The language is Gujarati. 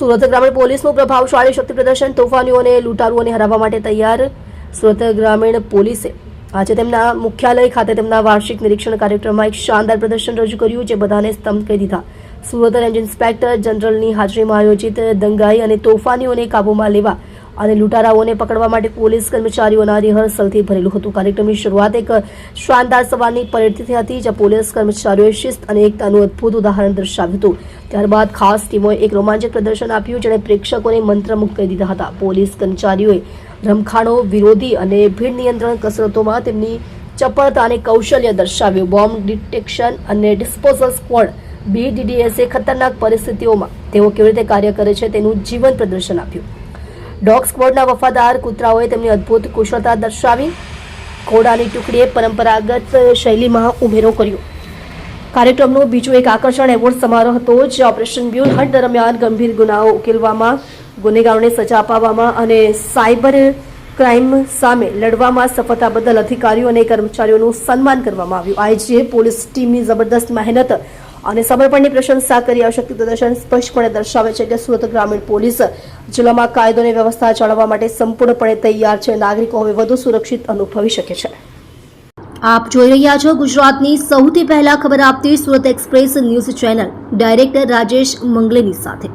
સુરત ગ્રામીણ પોલીસનું પ્રભાવશાળી શક્તિ પ્રદર્શન, તોફાનીઓને લૂંટારુઓને હરાવવા માટે તૈયાર. સુરત ગ્રામીણ પોલીસે આજે તેમના મુખ્યાલય ખાતે તેમના વાર્ષિક નિરીક્ષણ કાર્યક્રમમાં એક શાનદાર પ્રદર્શન રજૂ કર્યું, જે બધાને સ્તંભ કરી દીધા. સુરત રેન્જ ઇન્સ્પેક્ટર જનરલની હાજરીમાં આયોજિત દંગાઈ અને તોફાનીઓને કાબૂમાં લેવા અને લૂંટારાઓને પકડવા માટે પોલીસ કર્મચારીઓના રિહર્સલથી ભરેલું હતું. કાર્યક્રમની શરૂઆત એક શાનદાર સવારની પરેડથી થઈ હતી, જ્યાં પોલીસ કર્મચારીઓએ શિસ્ત અને એકતાનું અદ્ભુત ઉદાહરણ દર્શાવ્યું હતું. ત્યારબાદ ખાસ ટીમોએ એક રોમાંચક પ્રદર્શન આપ્યું, જેણે પ્રેક્ષકોને મંત્રમુગ્ધ કરી દીધા હતા. પોલીસ કર્મચારીઓએ રમખાણો, વિરોધી અને ભીડ નિયંત્રણ કસરતોમાં તેમની ચપળતા અને કૌશલ્ય દર્શાવ્યું. બોમ્બ ડિટેક્શન અને ડિસ્પોઝલ સ્ક્વોડ BDDS ખતરનાક પરિસ્થિતિઓમાં તેઓ કેવી રીતે કાર્ય કરે છે તેનું જીવંત પ્રદર્શન આપ્યું. ડોગ સ્ક્વોડના વફાદાર કૂતરાઓએ તેમની અદ્ભુત કુશળતા દર્શાવી. ઘોડાની ટુકડીએ પરંપરાગત શૈલીમાં ઉમેરો કર્યો. કાર્યક્રમનું બીજું એક આકર્ષણ એવોર્ડ સમારોહ હતો, જે ઓપરેશન મ્યુલ હન્ટ દરમિયાન ગંભીર ગુનાઓ ઉકેલવામાં, ગુનેગારોને સજા અપાવવામાં અને સાયબર ક્રાઇમ સામે લડવામાં સફળતા બદલ અધિકારીઓ અને કર્મચારીઓનું સન્માન કરવામાં આવ્યું. આઈજીએ પોલીસ ટીમની જબરદસ્ત મહેનત અને સમર્પણની પ્રશંસા કરી. આ શક્તિ પ્રદર્શન સ્પષ્ટપણે દર્શાવે છે કે સુરત ગ્રામીણ પોલીસ જિલ્લામાં કાયદો અને વ્યવસ્થા જાળવવા માટે સંપૂર્ણપણે તૈયાર છે. નાગરિકો હવે વધુ સુરક્ષિત અનુભવી શકે છે. આપ જોઈ રહ્યા છો ગુજરાતની સૌથી પહેલા ખબર આપતી Surat express news channel, director Rajesh મંગલેની સાથે.